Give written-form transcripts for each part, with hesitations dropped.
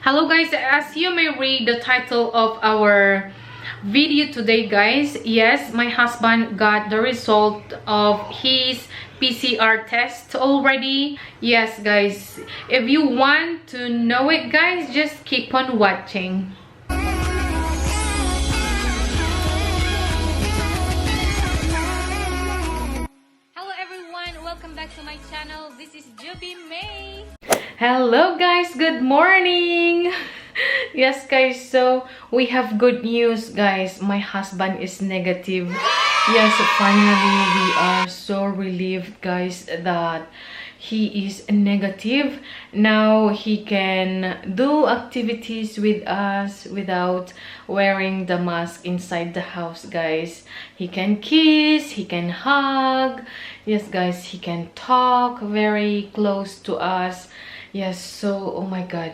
Hello guys, as you may read the title of our video today guys, yes, my husband got the result of his PCR test already. Yes guys, if you want to know it guys, just keep on watching. Hello everyone, welcome back to my channel. This is Hubby May. Hello guys, good morning. Yes guys, so we have good news guys. My husband is negative. Yes, finally we are so relieved guys that he is negative. Now he can do activities with us without wearing the mask inside the house guys. He can kiss, he can hug. Yes guys, he can talk very close to us. Yes, so oh my god,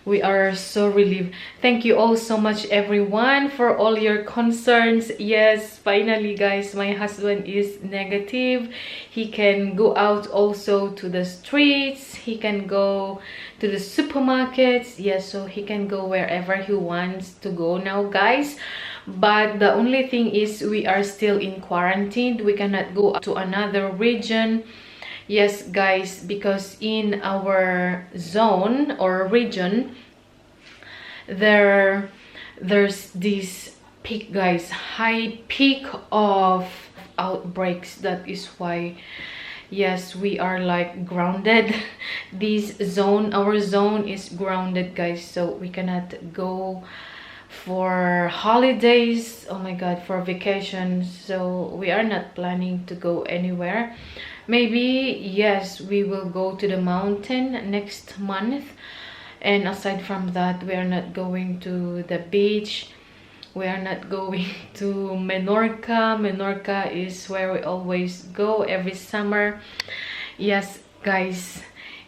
we are so relieved. Thank you all so much everyone for all your concerns. Yes, finally guys, my husband is negative. He can go out also to the streets, he can go to the supermarkets. Yes, so he can go wherever he wants to go now guys. But the only thing is we are still in quarantine. We cannot go to another region. Yes guys, because in our zone or region there's this peak guys, high peak of outbreaks. That is why yes, we are like grounded. This zone, our zone is grounded guys, so we cannot go for holidays, oh my god, for vacation. So we are not planning to go anywhere. Maybe yes, we will go to the mountain next month, and aside from that we are not going to the beach. We are not going to Menorca. Menorca is where we always go every summer. Yes guys,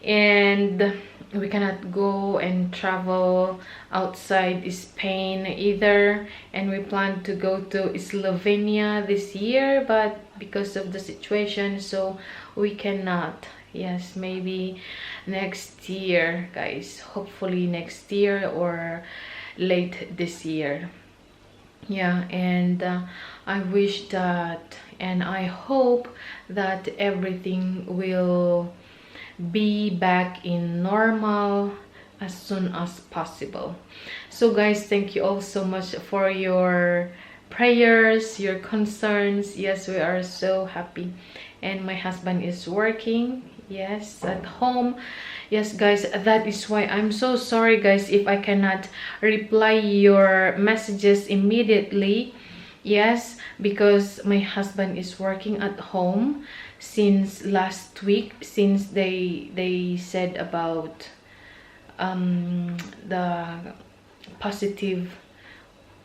and we cannot go and travel outside Spain either, and we plan to go to Slovenia this year, but because of the situation, so we cannot. Yes, maybe next year guys, hopefully next year or late this year. Yeah, and I wish that and I hope that everything will be back in normal as soon as possible. So guys, thank you all so much for your prayers, your concerns. Yes, we are so happy, and my husband is working, yes, at home. Yes guys, that is why I'm so sorry guys if I cannot reply your messages immediately. Yes, because my husband is working at home since last week, since they said about the positive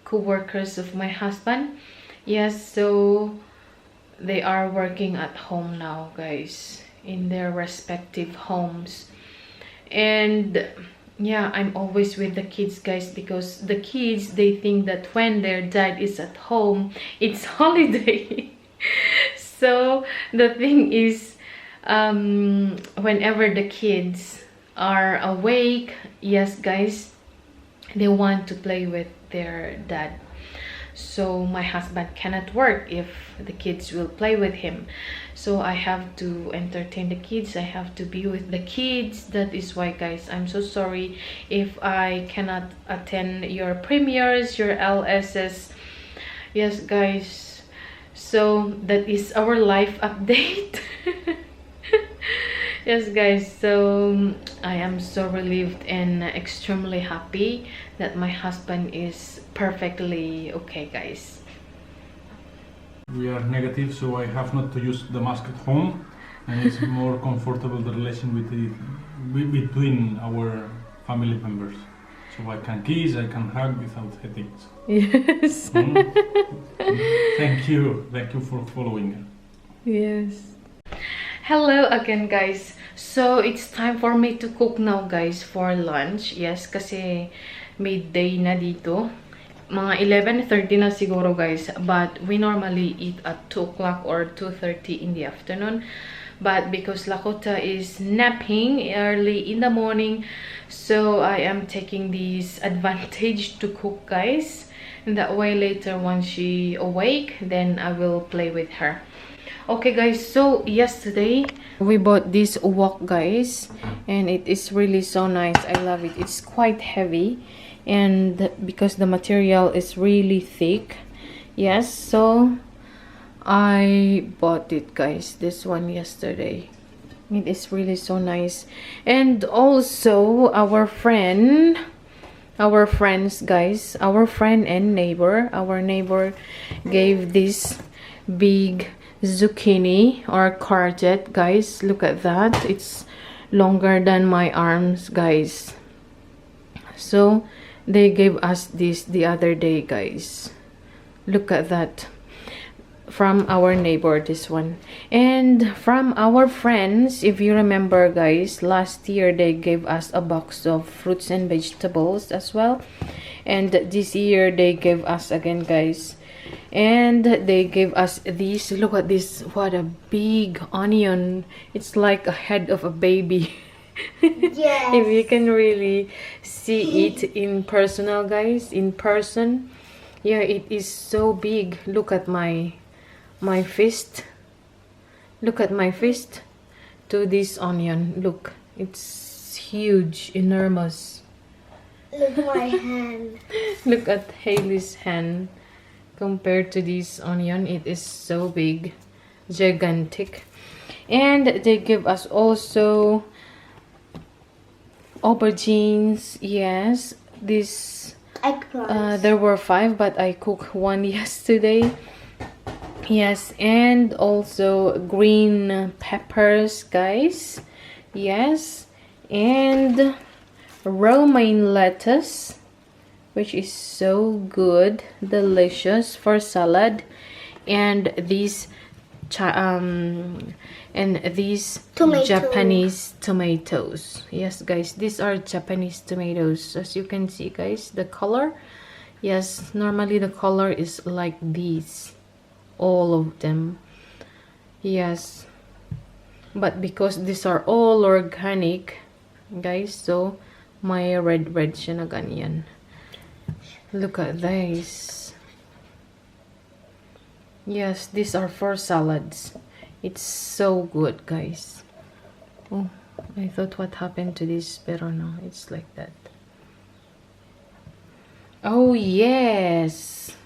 co-workers of my husband. Yes, so they are working at home now guys, in their respective homes. And yeah, I'm always with the kids guys, because the kids, they think that when their dad is at home it's holiday. So the thing is, whenever the kids are awake, yes guys, they want to play with their dad. So my husband cannot work if the kids will play with him, so I have to entertain the kids, I have to be with the kids. That is why guys, I'm so sorry if I cannot attend your premieres, your LSs. Yes guys, so that is our life update. Yes guys, so I am so relieved and extremely happy that my husband is perfectly okay guys. We are negative, so I have not to use the mask at home, and it's more comfortable the relation between our family members. So I can kiss, I can hug without headaches. Yes. Thank you for following. Yes. Hello again guys. So it's time for me to cook now guys for lunch. Yes, kasi midday na dito. Mga 11:30 na siguro guys, but we normally eat at 2 o'clock or 2:30 in the afternoon. But because Lakota is napping early in the morning, So I am taking this advantage to cook, guys. And that way later when she awake, then I will play with her. Okay guys, so yesterday we bought this wok, guys, and it is really so nice. I love it. It's quite heavy, and because the material is really thick, yes, so I bought it, guys, this one yesterday. It is really so nice. And also our friends, guys, our friend and neighbor, our neighbor gave this big zucchini or courgette, guys. Look at that. It's longer than my arms, guys. So they gave us this the other day, guys. Look at that. From our neighbor, this one. And from our friends, if you remember, guys, last year they gave us a box of fruits and vegetables as well, and this year they gave us again, guys, and they gave us this. Look at this. What a big onion. It's like a head of a baby. Yes. If you can really see it in personal, guys, in person, yeah, it is so big. Look at my fist. Look at my fist to this onion. Look, it's huge, enormous. Look at my hand. Look at Hailey's hand compared to this onion. It is so big, gigantic. And they give us also aubergines. Yes, this Eggplants. there were 5, but I cooked one yesterday. Yes, and also green peppers, guys. Yes, and romaine lettuce, which is so good, delicious for salad, and these Tomato. Japanese tomatoes. Yes, guys, these are Japanese tomatoes. As you can see, guys, the color. Yes, normally the color is like these, all of them. Yes, but because these are all organic, guys, so may red siya na ganyan. Look at this. Yes, these are for salads. It's so good, guys. Oh, I thought what happened to this, pero no, it's like that. Oh yes,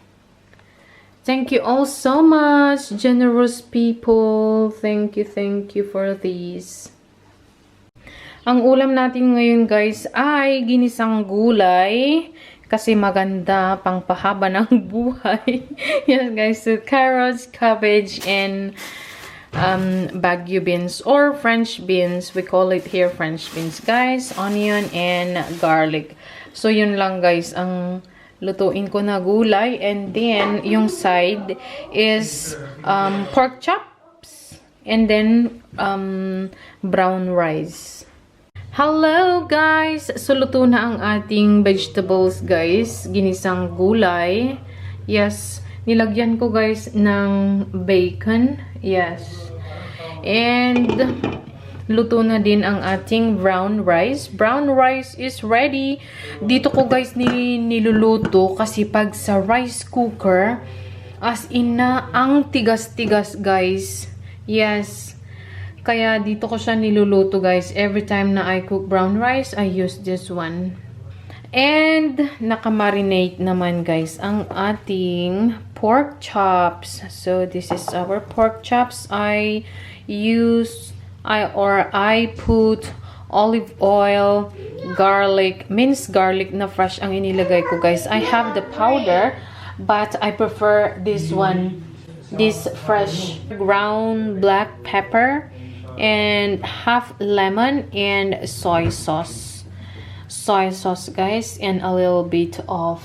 thank you all so much, generous people. Thank you for these. Ang ulam natin ngayon, guys, ay ginisang gulay kasi maganda, pangpahaba ng buhay. Yes, guys, so carrots, cabbage, and Baguio beans or French beans. We call it here French beans, guys. Onion and garlic. So yun lang, guys, ang lutuin ko na gulay. And then yung side is pork chops and then brown rice. Hello, guys! So luto na ang ating vegetables, guys. Ginisang gulay. Yes, nilagyan ko, guys, ng bacon. Yes. And luto na din ang ating brown rice. Brown rice is ready. Dito ko, guys, niluluto kasi pag sa rice cooker, as in na ang tigas-tigas, guys. Yes. Kaya dito ko siya niluluto, guys. Every time na I cook brown rice, I use this one. And nakamarinate naman, guys, ang ating pork chops. So this is our pork chops. I put olive oil, garlic, minced garlic na fresh ang inilagay ko, guys. I have the powder, but I prefer this one, this fresh ground black pepper, and half lemon and soy sauce, guys, and a little bit of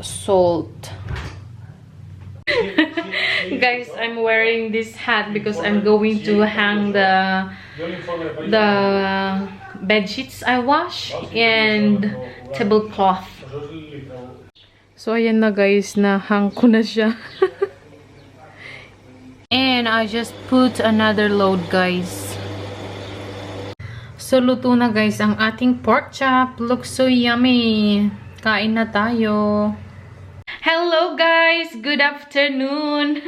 salt. Guys, I'm wearing this hat because I'm going to hang the bed sheets I wash and tablecloth. So ayan na, guys, na hang ko na siya. And I just put another load, guys. So, luto na guys ang ating pork chop. Looks so yummy. Kain na tayo. Hello guys! Good afternoon!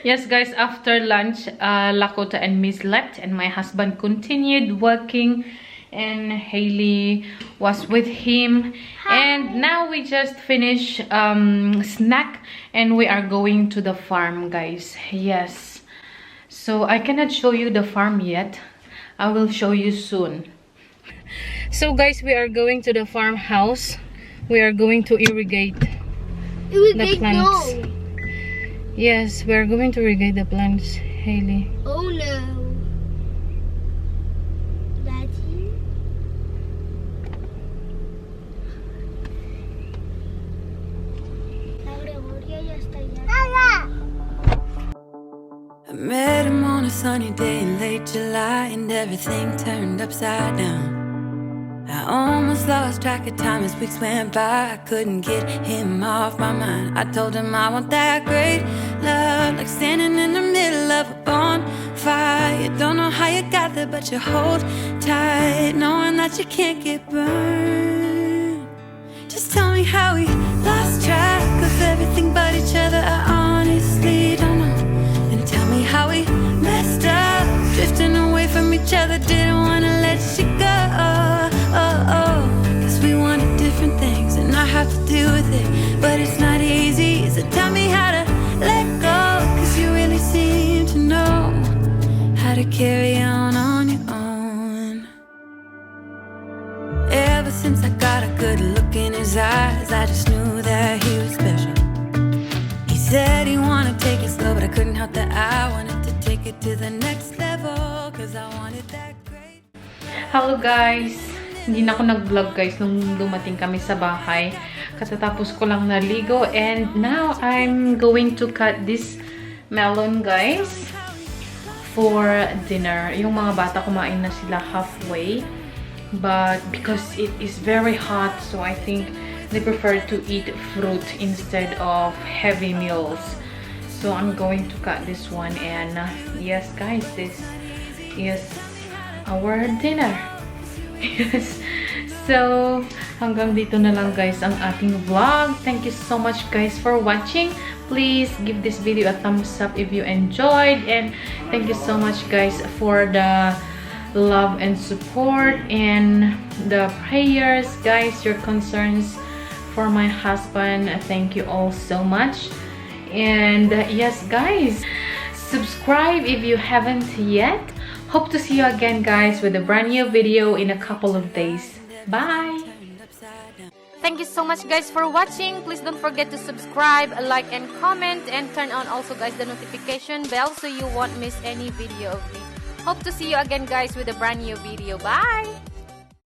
Yes guys, after lunch, Lakota and me slept and my husband continued working and Hailey was with him. And now we just finished snack and we are going to the farm guys. Yes. So I cannot show you the farm yet. I will show you soon. So guys, we are going to the farmhouse. We are going to irrigate the plants. No. Yes, we are going to irrigate the plants, Hailey. Oh no. Daddy? La Gregoria ya está allá. I met him on a sunny day in late July, and everything turned upside down. I almost lost track of time as weeks went by. I couldn't get him off my mind. I told him I want that great love, like standing in the middle of a bonfire. You don't know how you got there, but you hold tight, knowing that you can't get burned. Just tell me how we lost track of everything but each other. I honestly don't know. And tell me how we messed up, drifting away from each other. Didn't wanna let you go. Cause we wanted different things and I have to deal with it, but it's not easy. So tell me how to let go, cause you really seem to know how to carry on your own. Ever since I got a good look in his eyes, I just knew that he was special. He said he wanted to take it slow, but I couldn't help that I wanted to take it to the next level, cause I wanted that great. Hello guys! Hindi na ako nag-vlog guys nung dumating kami sa bahay. Katatapos ko lang naligo and now I'm going to cut this melon guys for dinner. Yung mga bata kumain na sila halfway, but because it is very hot, so I think they prefer to eat fruit instead of heavy meals. So I'm going to cut this one and yes guys, this is our dinner. Yes. So, hanggang dito na lang guys ang ating vlog. Thank you so much guys for watching. Please give this video a thumbs up if you enjoyed. And thank you so much guys for the love and support and the prayers guys, your concerns for my husband. Thank you all so much. And yes guys, subscribe if you haven't yet. Hope to see you again guys with a brand new video in a couple of days. Bye! Thank you so much guys for watching. Please don't forget to subscribe, like and comment, and turn on also guys the notification bell so you won't miss any video of me. Hope to see you again guys with a brand new video. Bye!